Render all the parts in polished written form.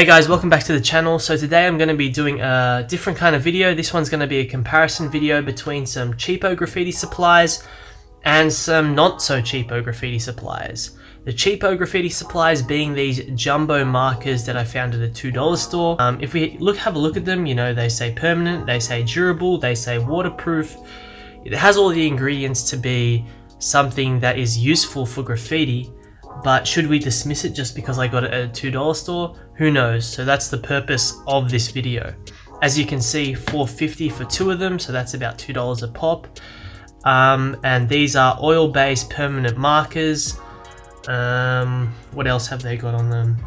Hey guys, welcome back to the channel. So today I'm going to be doing a different kind of video. This one's going to be a comparison video between some cheapo graffiti supplies and some not so cheapo graffiti supplies. The cheapo graffiti supplies being these jumbo markers that I found at a $2 store. If we have a look at them, you know, they say permanent, they say durable, they say waterproof. It has all the ingredients to be something that is useful for graffiti. But should we dismiss it just because I got it at a $2 store? Who knows? So that's the purpose of this video. As you can see, $4.50 for two of them, so that's about $2 a pop. And these are oil-based permanent markers. What else have they got on them?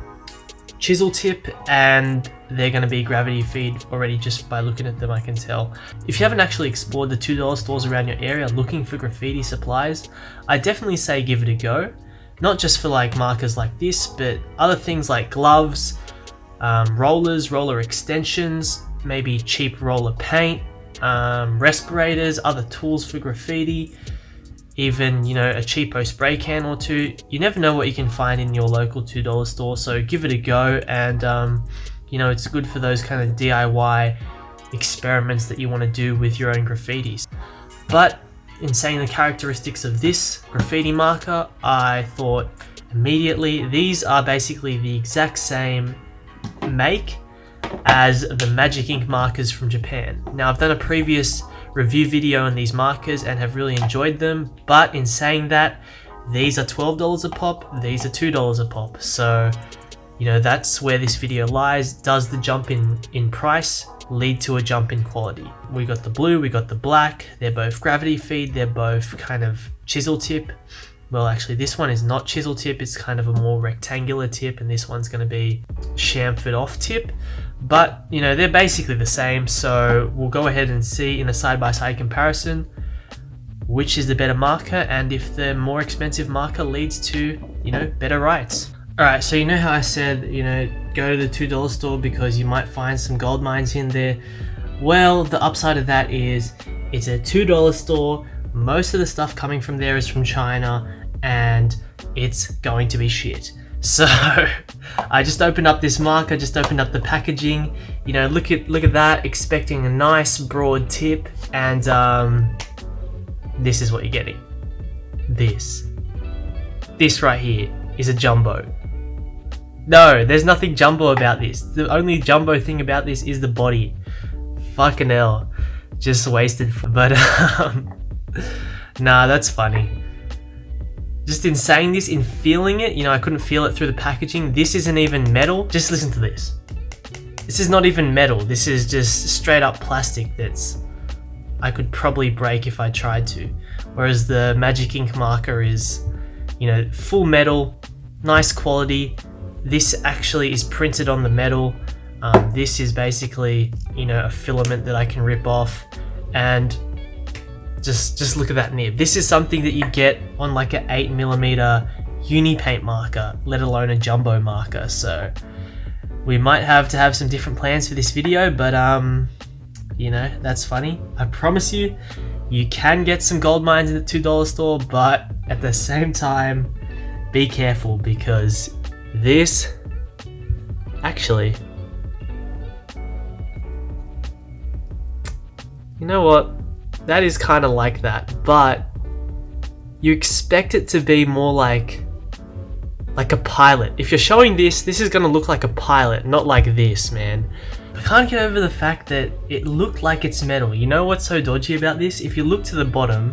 Chisel tip, and they're going to be gravity feed already. Just by looking at them I can tell. If you haven't actually explored the $2 stores around your area looking for graffiti supplies, I definitely say give it a go. Not just for like markers like this, but other things like gloves, rollers, roller extensions, maybe cheap roller paint, respirators, other tools for graffiti, even, you know, a cheapo spray can or two. You never know what you can find in your local $2 store, so give it a go. And you know, it's good for those kind of DIY experiments that you want to do with your own graffitis. But in saying the characteristics of this graffiti marker, I thought immediately these are basically the exact same make as the Magic Ink markers from Japan. Now, I've done a previous review video on these markers and have really enjoyed them, but in saying that, these are $12 a pop, these are $2 a pop. So, you know, that's where this video lies. Does the jump in price lead to a jump in quality? We got the blue, we got the black. They're both gravity feed, they're both kind of chisel tip. Well, actually this one is not chisel tip, it's kind of a more rectangular tip, and this one's going to be chamfered off tip. But you know, they're basically the same, so we'll go ahead and see in a side-by-side comparison which is the better marker, and if the more expensive marker leads to, you know, better writes. Alright, so you know how I said, you know, go to the $2 store because you might find some gold mines in there? Well, the upside of that is it's a $2 store, most of the stuff coming from there is from China, and it's going to be shit. So, I just opened up this marker, just opened up the packaging, you know, look at that, expecting a nice broad tip, and this is what you're getting. This right here is a jumbo. No, there's nothing jumbo about this. The only jumbo thing about this is the body. Fucking hell. Just wasted. But, nah, that's funny. Just in saying this, in feeling it, you know, I couldn't feel it through the packaging. This isn't even metal. Just listen to this. This is not even metal. This is just straight up plastic that's I could probably break if I tried to. Whereas the Magic Ink marker is, you know, full metal, nice quality. This actually is printed on the metal. This is basically, you know, a filament that I can rip off, and just look at that nib. This is something that you get on like an 8mm uni paint marker, let alone a jumbo marker. So we might have to have some different plans for this video, but you know, that's funny. I promise you, you can get some gold mines in the $2 store, but at the same time, be careful, because this actually, you know what, that is kind of like that, but you expect it to be more like a pilot. If you're showing this is going to look like a pilot, not like this, man. I can't get over the fact that it looked like it's metal. You know what's so dodgy about this? If you look to the bottom,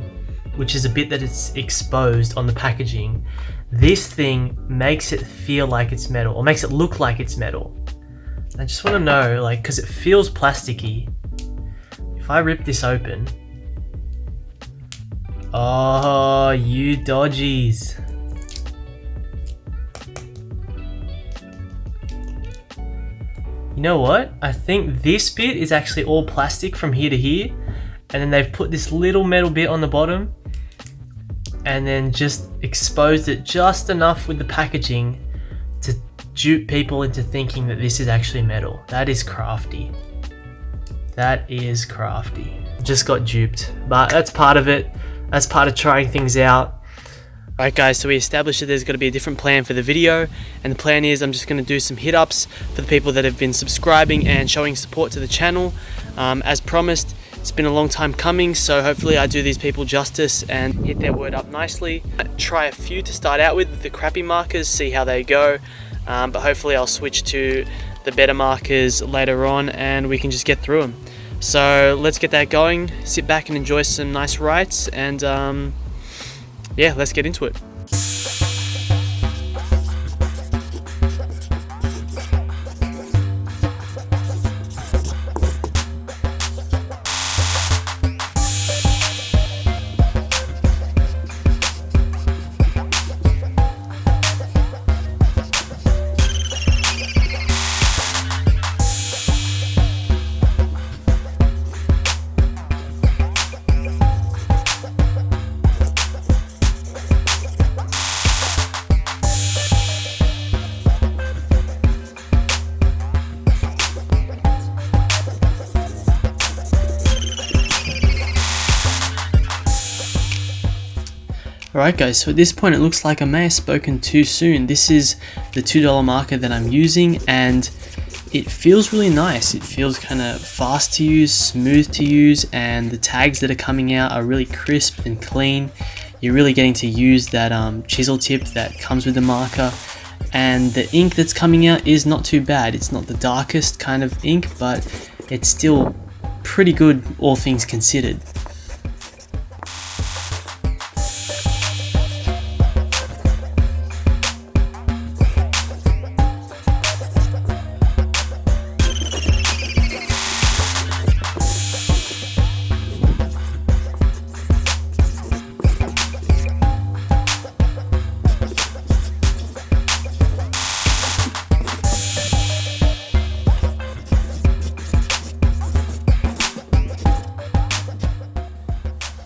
which is a bit that it's exposed on the packaging, this thing makes it feel like it's metal, or makes it look like it's metal. I just want to know, like, because it feels plasticky. If I rip this open, oh, you dodgies. You know what? I think this bit is actually all plastic from here to here, and then they've put this little metal bit on the bottom and then just exposed it just enough with the packaging to dupe people into thinking that this is actually metal. That is crafty. That is crafty. Just got duped, but that's part of it. That's part of trying things out. Alright guys, so we established that there's got to be a different plan for the video, and the plan is I'm just going to do some hit ups for the people that have been subscribing and showing support to the channel. As promised, it's been a long time coming, so hopefully I do these people justice and hit their word up nicely. Try a few to start out with the crappy markers, see how they go, but hopefully I'll switch to the better markers later on and we can just get through them. So let's get that going, sit back and enjoy some nice writes, and yeah, let's get into it. Alright guys, so at this point it looks like I may have spoken too soon. This is the $2 marker that I'm using and it feels really nice. It feels kind of fast to use, smooth to use, and the tags that are coming out are really crisp and clean. You're really getting to use that chisel tip that comes with the marker, and the ink that's coming out is not too bad. It's not the darkest kind of ink, but it's still pretty good all things considered.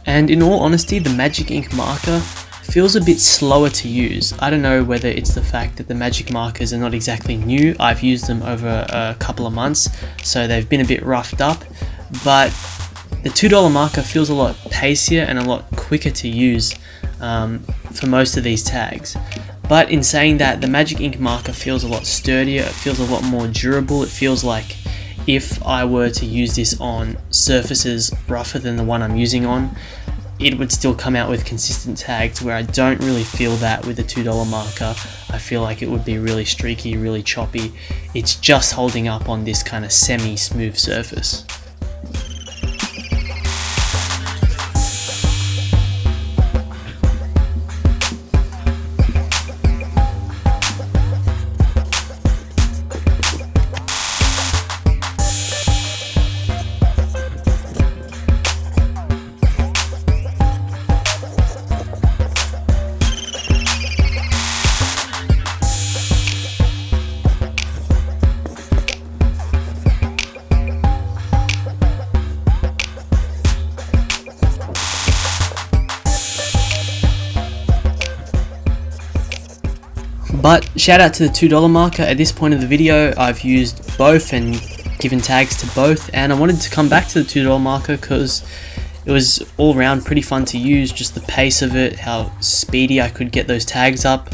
And in all honesty, the Magic Ink marker feels a bit slower to use. I don't know whether it's the fact that the Magic markers are not exactly new. I've used them over a couple of months, so they've been a bit roughed up, but the $2 marker feels a lot pacier and a lot quicker to use for most of these tags. But in saying that, the Magic Ink marker feels a lot sturdier, it feels a lot more durable. It feels like if I were to use this on surfaces rougher than the one I'm using on, it would still come out with consistent tags, where I don't really feel that with the $2 marker. I feel like it would be really streaky, really choppy. It's just holding up on this kind of semi-smooth surface. But shout out to the $2 marker. At this point of the video, I've used both and given tags to both, and I wanted to come back to the $2 marker because it was all around pretty fun to use. Just the pace of it, how speedy I could get those tags up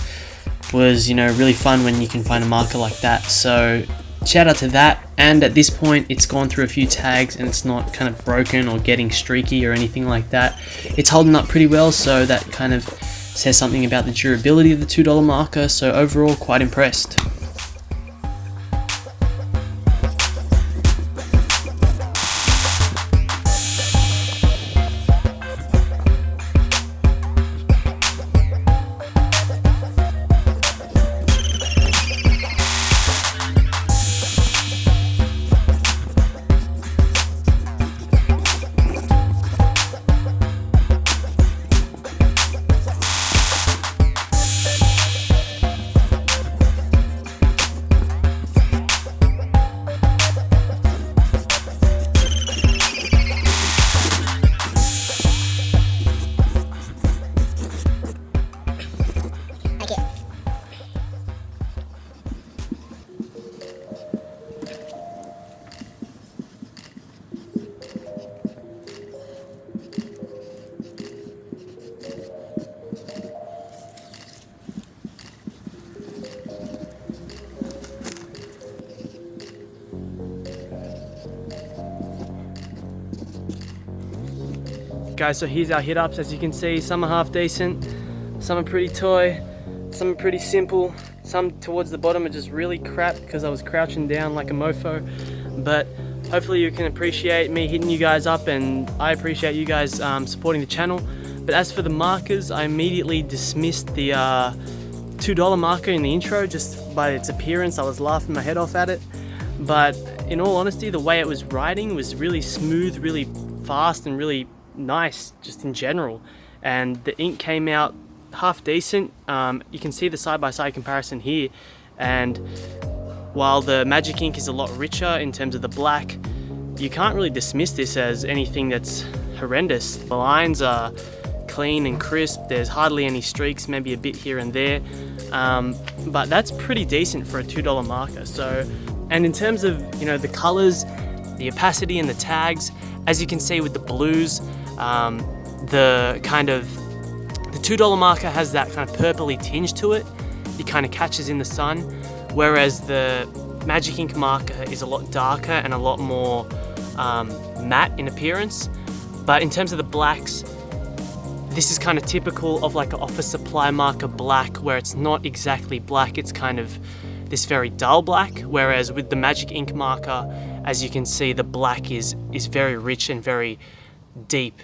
was, you know, really fun when you can find a marker like that. So shout out to that. And at this point, it's gone through a few tags and it's not kind of broken or getting streaky or anything like that. It's holding up pretty well, so that kind of says something about the durability of the $2 marker. So overall, quite impressed. guys, so here's our hit ups. As you can see, some are half decent, some are pretty toy, some are pretty simple, some towards the bottom are just really crap because I was crouching down like a mofo. But hopefully you can appreciate me hitting you guys up, and I appreciate you guys supporting the channel. But as for the markers, I immediately dismissed the $2 marker in the intro just by its appearance. I was laughing my head off at it. But in all honesty, the way it was writing was really smooth, really fast, and really nice just in general. And the ink came out half decent. You can see the side-by-side comparison here, and while the magic ink is a lot richer in terms of the black, you can't really dismiss this as anything that's horrendous. The lines are clean and crisp, there's hardly any streaks, maybe a bit here and there, but that's pretty decent for a $2 marker. So, and in terms of, you know, the colors, the opacity and the tags, as you can see with the blues, the $2 marker has that kind of purpley tinge to it. It kind of catches in the sun, whereas the magic ink marker is a lot darker and a lot more matte in appearance. But in terms of the blacks, this is kind of typical of like an office supply marker black, where it's not exactly black, it's kind of this very dull black, whereas with the magic ink marker, as you can see, the black is very rich and very deep.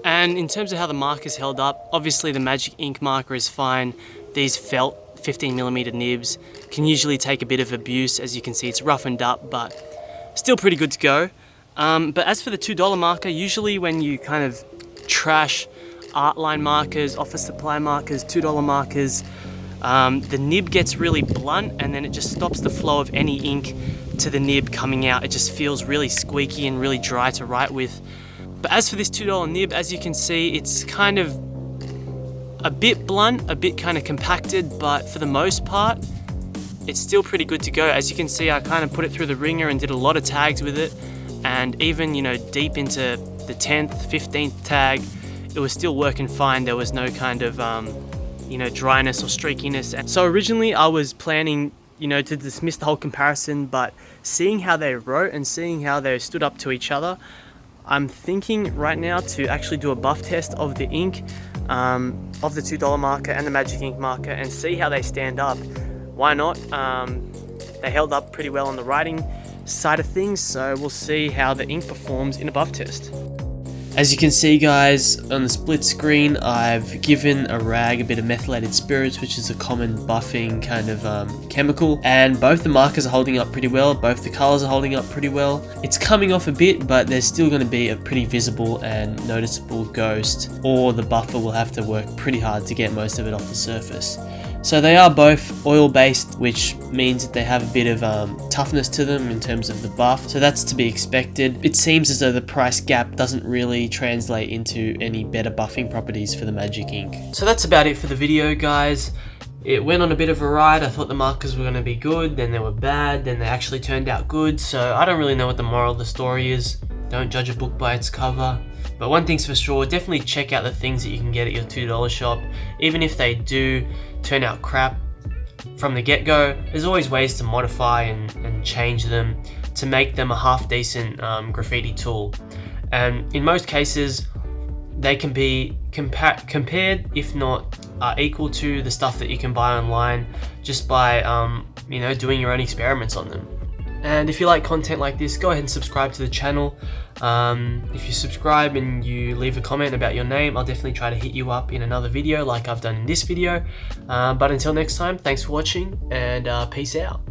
And in terms of how the marker's held up, obviously the magic ink marker is fine. These felt 15mm nibs can usually take a bit of abuse. As you can see, it's roughened up, but still pretty good to go. But as for the $2 marker, usually when you kind of trash art line markers, office supply markers, $2 markers, the nib gets really blunt, and then it just stops the flow of any ink to the nib coming out. It just feels really squeaky and really dry to write with. But as for this $2 nib, as you can see, it's kind of a bit blunt, a bit kind of compacted, but for the most part, it's still pretty good to go. As you can see, I kind of put it through the ringer and did a lot of tags with it, and even, you know, deep into the 10th, 15th tag, it was still working fine. There was no kind of, you know, dryness or streakiness. And so originally I was planning, you know, to dismiss the whole comparison, but seeing how they wrote and seeing how they stood up to each other, I'm thinking right now to actually do a buff test of the ink, of the $2 marker and the magic ink marker, and see how they stand up. Why not? They held up pretty well on the writing side of things, so we'll see how the ink performs in a buff test. As you can see, guys, on the split screen, I've given a rag a bit of methylated spirits, which is a common buffing kind of chemical, and both the markers are holding up pretty well, both the colors are holding up pretty well. It's coming off a bit, but there's still going to be a pretty visible and noticeable ghost, or the buffer will have to work pretty hard to get most of it off the surface. So they are both oil-based, which means that they have a bit of toughness to them in terms of the buff, so that's to be expected. It seems as though the price gap doesn't really translate into any better buffing properties for the magic ink. So that's about it for the video, guys. It went on a bit of a ride. I thought the markers were going to be good, then they were bad, then they actually turned out good, so I don't really know what the moral of the story is. Don't judge a book by its cover. But one thing's for sure, definitely check out the things that you can get at your $2 shop. Even if they do turn out crap from the get-go, there's always ways to modify and change them to make them a half-decent graffiti tool. And in most cases, they can be compared, if not equal to, the stuff that you can buy online just by you know, doing your own experiments on them. And if you like content like this, go ahead and subscribe to the channel. If you subscribe and you leave a comment about your name, I'll definitely try to hit you up in another video like I've done in this video. But until next time, thanks for watching, and peace out.